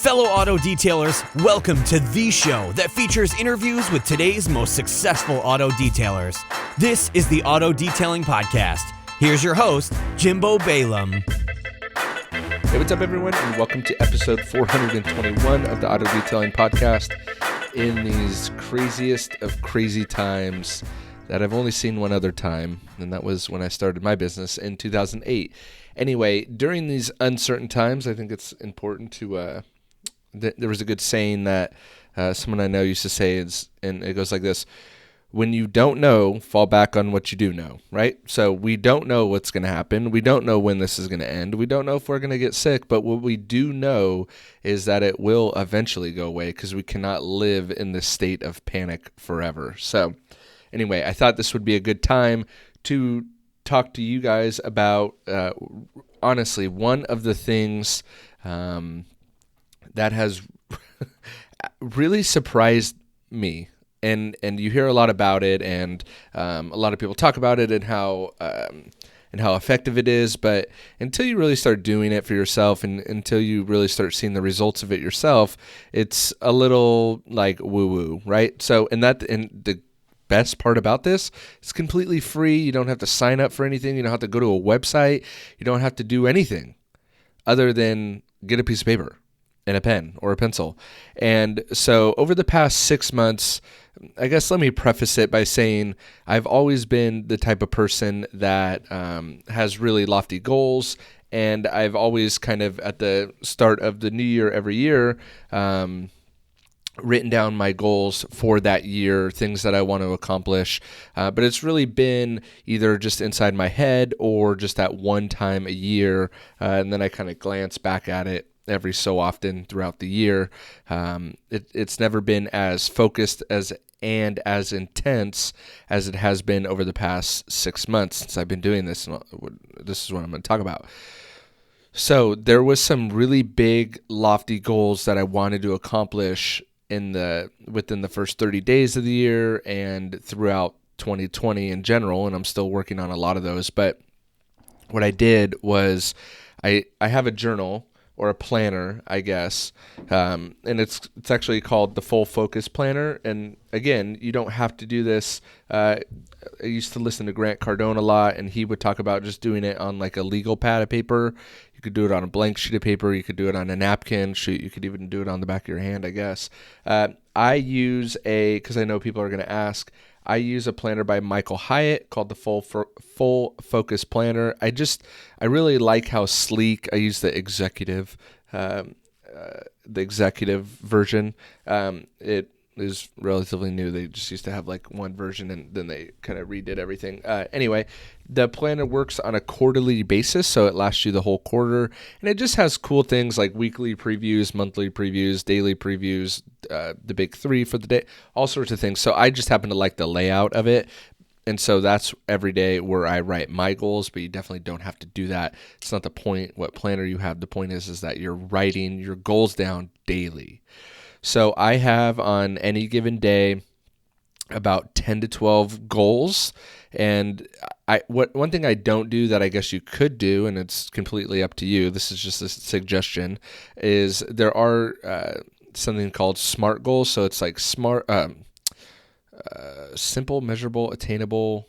Fellow auto detailers, welcome to the show that features interviews with today's most successful auto detailers. This is the Auto Detailing Podcast. Here's your host, Jimbo Balaam. Hey, what's up, everyone, and welcome to episode 421 of the Auto Detailing Podcast. In these craziest of crazy times that I've only seen one other time, and that was when I started my business in 2008. Anyway, during these uncertain times, I think it's important to there was a good saying that someone I know used to say, and it goes like this: when you don't know, fall back on what you do know, right? So we don't know what's going to happen. We don't know when this is going to end. We don't know if we're going to get sick, but what we do know is that it will eventually go away because we cannot live in this state of panic forever. So anyway, I thought this would be a good time to talk to you guys about, honestly, one of the things that has really surprised me, and you hear a lot about it, and a lot of people talk about it and how effective it is, but until you really start doing it for yourself and until you really start seeing the results of it yourself, it's a little like woo-woo, right? So, and the best part about this, it's completely free. You don't have to sign up for anything. You don't have to go to a website. You don't have to do anything other than get a piece of paper and a pen or a pencil. And so over the past 6 months, I guess let me preface it by saying I've always been the type of person that has really lofty goals, and I've always kind of at the start of the new year every year written down my goals for that year, things that I want to accomplish. But it's really been either just inside my head or just at one time a year, and then I kind of glance back at it every so often throughout the year. It's never been as focused and as intense as it has been over the past 6 months since I've been doing this. And this is what I'm going to talk about. So there was some really big, lofty goals that I wanted to accomplish within the first 30 days of the year and throughout 2020 in general, and I'm still working on a lot of those. But what I did was I have a journal, or a planner, I guess, and it's actually called the Full Focus Planner. And again, you don't have to do this. I used to listen to Grant Cardone a lot, and he would talk about just doing it on like a legal pad of paper. You could do it on a blank sheet of paper. You could do it on a napkin. Shoot, you could even do it on the back of your hand, I guess. I use because I know people are going to ask, I use a planner by Michael Hyatt called the Full Focus Planner. I really like how sleek. I use the executive version. It is relatively new. They just used to have like one version, and then they kind of redid everything. Anyway, the planner works on a quarterly basis, so it lasts you the whole quarter, and it just has cool things like weekly previews, monthly previews, daily previews, the big three for the day, all sorts of things. So I just happen to like the layout of it. And so that's every day where I write my goals, but you definitely don't have to do that. It's not the point what planner you have. The point is that you're writing your goals down daily. So I have on any given day about 10 to 12 goals. And one thing I don't do that I guess you could do, and it's completely up to you, this is just a suggestion, is there are something called SMART goals. So it's like SMART, simple, measurable, attainable.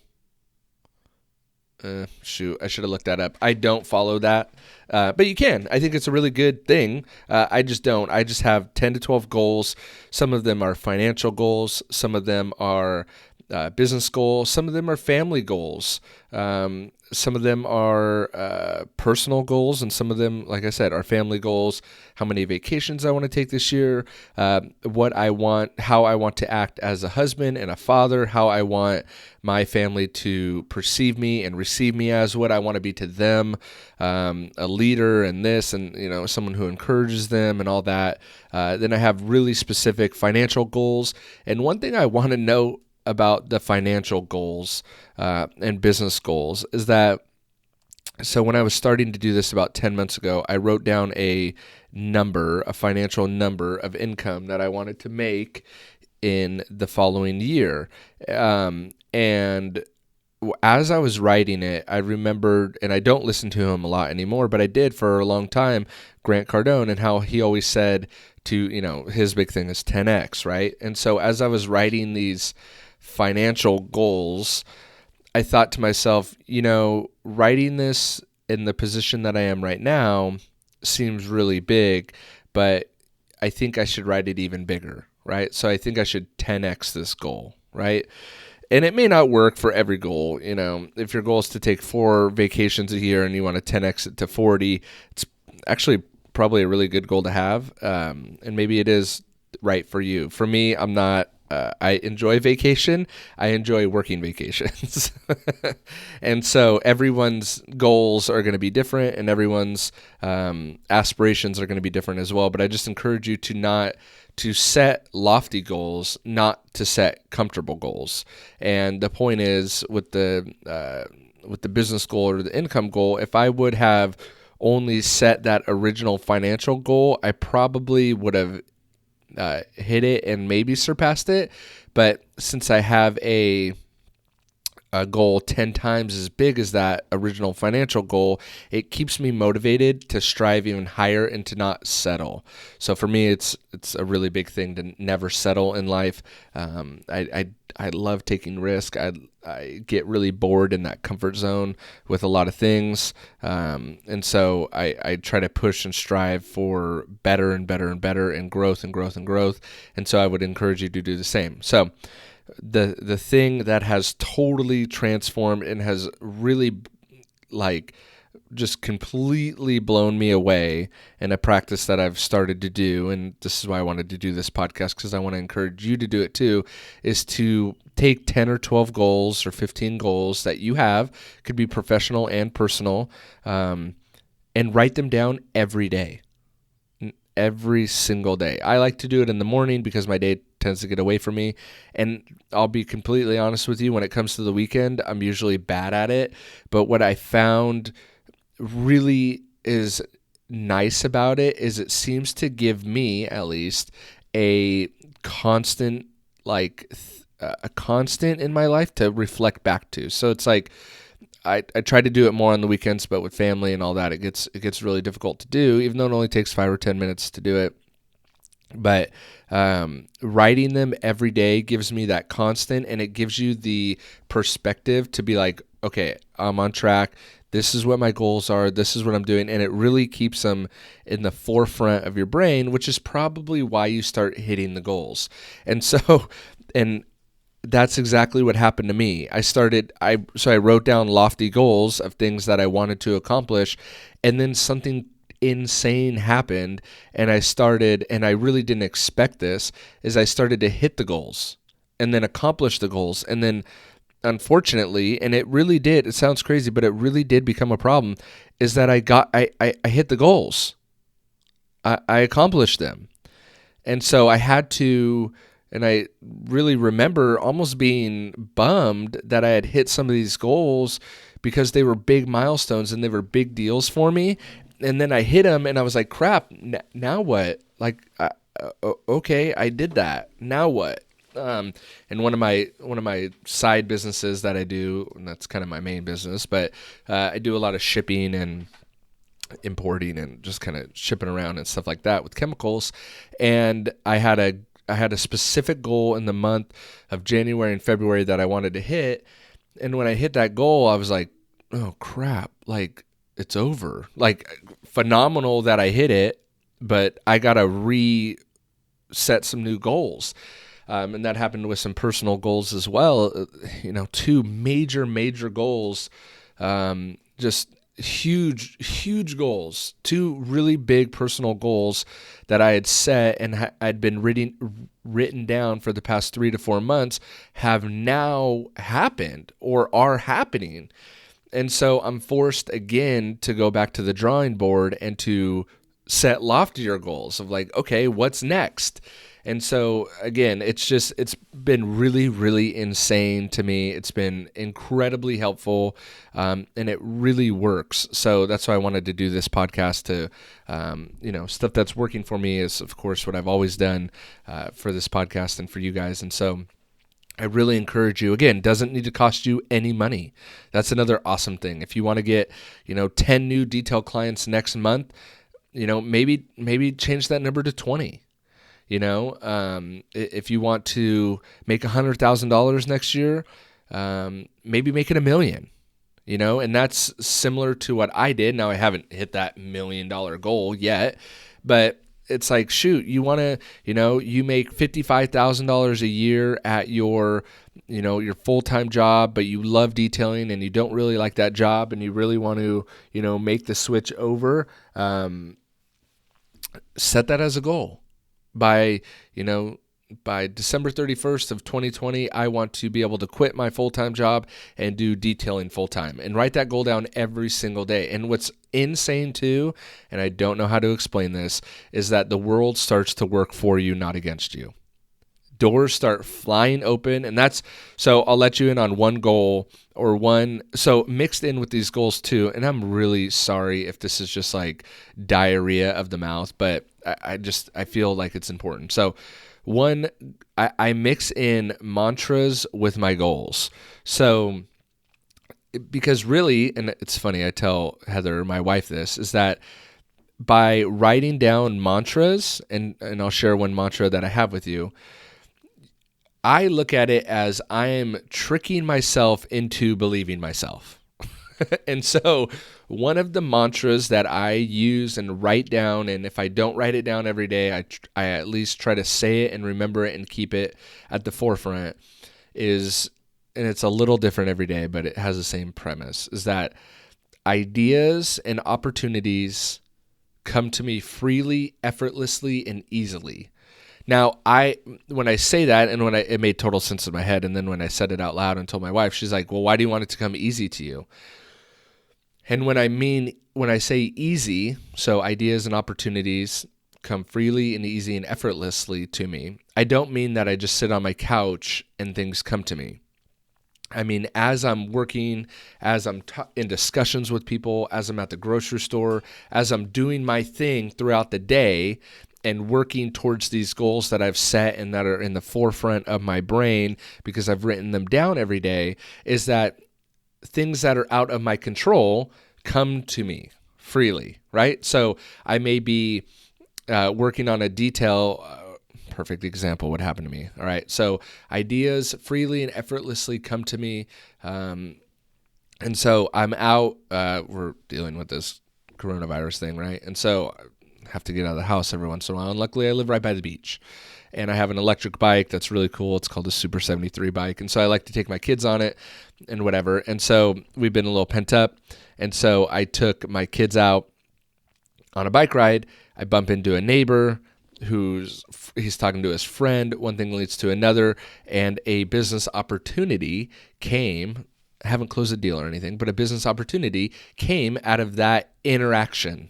I should have looked that up. I don't follow that, but you can. I think it's a really good thing. I just don't. I just have 10 to 12 goals. Some of them are financial goals. Some of them are business goals. Some of them are family goals. Some of them are personal goals, and some of them, like I said, are family goals. How many vacations I want to take this year, what I want, how I want to act as a husband and a father, how I want my family to perceive me and receive me as, what I want to be to them, a leader and this, and someone who encourages them and all that. Then I have really specific financial goals, and one thing I want to know about the financial goals and business goals is that, so when I was starting to do this about 10 months ago, I wrote down a financial number of income that I wanted to make in the following year. And as I was writing it, I remembered, and I don't listen to him a lot anymore, but I did for a long time, Grant Cardone, and how he always said to, his big thing is 10x, right? And so as I was writing these financial goals, I thought to myself, writing this in the position that I am right now seems really big, but I think I should write it even bigger, right? So I think I should 10x this goal, right? And it may not work for every goal. If your goal is to take 4 vacations a year and you want to 10x it to 40, it's actually probably a really good goal to have. And maybe it is right for you. For me, I'm not. I enjoy vacation. I enjoy working vacations. And so everyone's goals are going to be different, and everyone's aspirations are going to be different as well. But I just encourage you to set lofty goals, not to set comfortable goals. And the point is with the business goal or the income goal, if I would have only set that original financial goal, I probably would have hit it and maybe surpassed it. But since I have a goal 10 times as big as that original financial goal, it keeps me motivated to strive even higher and to not settle. So for me, it's a really big thing to never settle in life. I love taking risk. I get really bored in that comfort zone with a lot of things. And so I try to push and strive for better and better and better, and growth and growth and growth. And so I would encourage you to do the same. So the thing that has totally transformed and has really just completely blown me away, and a practice that I've started to do, and this is why I wanted to do this podcast, because I want to encourage you to do it too, is to take 10 or 12 goals or 15 goals that you have, could be professional and personal, and write them down every day. Every single day. I like to do it in the morning because my day tends to get away from me. And I'll be completely honest with you, when it comes to the weekend, I'm usually bad at it. But what I found really is nice about it is it seems to give me, at least, a constant, a constant in my life to reflect back to. So it's like, I try to do it more on the weekends, but with family and all that, it gets really difficult to do, even though it only takes 5 or 10 minutes to do it. But writing them every day gives me that constant, and it gives you the perspective to be like, okay, I'm on track. This is what my goals are. This is what I'm doing. And it really keeps them in the forefront of your brain, which is probably why you start hitting the goals. And so, that's exactly what happened to me. I wrote down lofty goals of things that I wanted to accomplish, and then something insane happened, and I really didn't expect this, is I started to hit the goals and then accomplish the goals. And then unfortunately, and it really did, it sounds crazy, but it really did become a problem, is that I hit the goals. I accomplished them. And so I had to, and I really remember almost being bummed that I had hit some of these goals because they were big milestones and they were big deals for me. And then I hit them and I was like, crap, now what? Okay, I did that. Now what? And one of my side businesses that I do, and that's kind of my main business, but I do a lot of shipping and importing and just kind of shipping around and stuff like that with chemicals. And I had a specific goal in the month of January and February that I wanted to hit. And when I hit that goal, I was like, oh crap, it's over. Phenomenal that I hit it, but I got to reset some new goals. And that happened with some personal goals as well. 2 major goals, just huge goals, 2 really big personal goals that I had set and I'd been written down for the past 3 to 4 months have now happened or are happening. And so I'm forced again to go back to the drawing board and to set loftier goals of okay, what's next? And so again, it's been really, really insane to me. It's been incredibly helpful, and it really works. So that's why I wanted to do this podcast to, stuff that's working for me is of course what I've always done for this podcast and for you guys. And so I really encourage you. Again, doesn't need to cost you any money. That's another awesome thing. If you want to get, 10 new detail clients next month, maybe change that number to 20. If you want to make $100,000 next year, maybe make it $1 million. And that's similar to what I did. Now I haven't hit that $1 million goal yet, but it's like, shoot, you want to, you make $55,000 a year at your full-time job, but you love detailing and you don't really like that job and you really want to, make the switch over. Set that as a goal. By December 31st of 2020, I want to be able to quit my full-time job and do detailing full-time, and write that goal down every single day. And what's insane too, and I don't know how to explain this, is that the world starts to work for you, not against you. Doors start flying open, and so I'll let you in on one goal so mixed in with these goals too, and I'm really sorry if this is just like diarrhea of the mouth, but I feel like it's important. So one, I mix in mantras with my goals. So because really, and it's funny, I tell Heather, my wife, this, is that by writing down mantras, and I'll share one mantra that I have with you, I look at it as I am tricking myself into believing myself. And so one of the mantras that I use and write down, and if I don't write it down every day, I at least try to say it and remember it and keep it at the forefront, is, and it's a little different every day, but it has the same premise, is that ideas and opportunities come to me freely, effortlessly, and easily. Now, when I say that, and it made total sense in my head, and then when I said it out loud and told my wife, she's like, well, why do you want it to come easy to you? And when I say easy, so ideas and opportunities come freely and easy and effortlessly to me, I don't mean that I just sit on my couch and things come to me. I mean, as I'm working, as I'm in discussions with people, as I'm at the grocery store, as I'm doing my thing throughout the day and working towards these goals that I've set and that are in the forefront of my brain because I've written them down every day, is that things that are out of my control come to me freely, right? So I may be working on a detail. Perfect example what happened to me. All right. So ideas freely and effortlessly come to me. And so I'm out, we're dealing with this coronavirus thing, right? And so I have to get out of the house every once in a while. And luckily I live right by the beach. And I have an electric bike that's really cool. It's called a Super 73 bike. And so I like to take my kids on it and whatever. And so we've been a little pent up. And so I took my kids out on a bike ride. I bump into a neighbor he's talking to his friend. One thing leads to another, and a business opportunity came. I haven't closed a deal or anything, but a business opportunity came out of that interaction.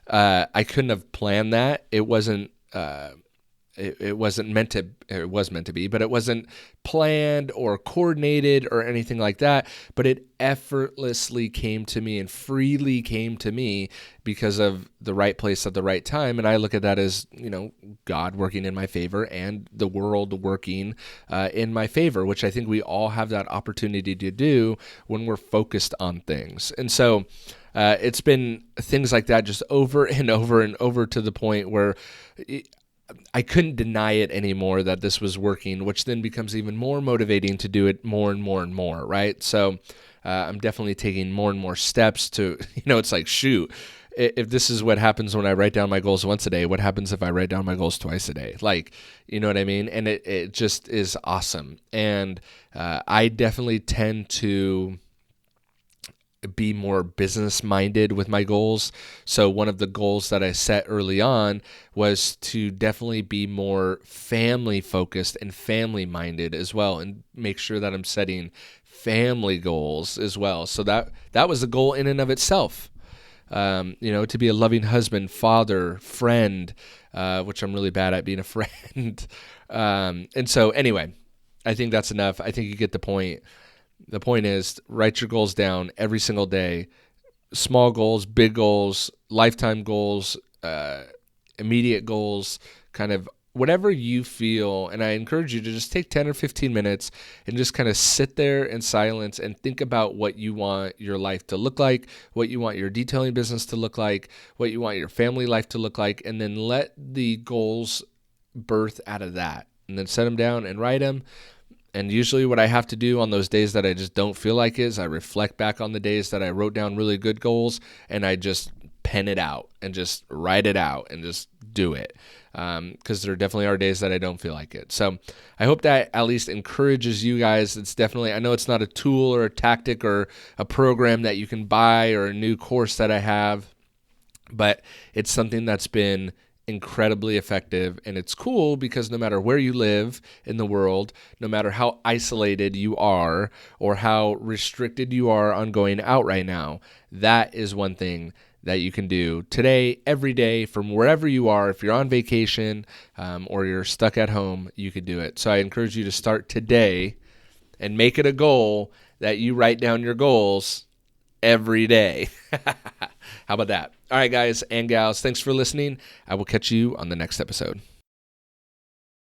I couldn't have planned that. It wasn't meant to. It was meant to be, but it wasn't planned or coordinated or anything like that. But it effortlessly came to me and freely came to me because of the right place at the right time. And I look at that as, God working in my favor and the world working in my favor, which I think we all have that opportunity to do when we're focused on things. And so it's been things like that just over and over and over, to the point where I couldn't deny it anymore that this was working, which then becomes even more motivating to do it more and more and more, right? So I'm definitely taking more and more steps to, it's like, shoot, if this is what happens when I write down my goals once a day, what happens if I write down my goals twice a day? Like, you know what I mean? And it just is awesome. And I definitely tend to be more business minded with my goals. So one of the goals that I set early on was to definitely be more family focused and family minded as well, and make sure that I'm setting family goals as well. So that was a goal in and of itself. To be a loving husband, father, friend, which I'm really bad at being a friend. And so anyway, I think that's enough. I think you get the point. The point is, write your goals down every single day. Small goals, big goals, lifetime goals, immediate goals, kind of whatever you feel, and I encourage you to just take 10 or 15 minutes and just kind of sit there in silence and think about what you want your life to look like, what you want your detailing business to look like, what you want your family life to look like, and then let the goals birth out of that. And then set them down and write them. And usually what I have to do on those days that I just don't feel like it is I reflect back on the days that I wrote down really good goals, and I just pen it out and just write it out and just do it. Because there definitely are days that I don't feel like it. So I hope that at least encourages you guys. It's definitely, I know it's not a tool or a tactic or a program that you can buy or a new course that I have, but it's something that's been incredibly effective. And it's cool because no matter where you live in the world, no matter how isolated you are or how restricted you are on going out right now, that is one thing that you can do today, every day, from wherever you are. If you're on vacation or you're stuck at home, you could do it. So I encourage you to start today and make it a goal that you write down your goals every day. How about that? All right, guys and gals, thanks for listening. I will catch you on the next episode.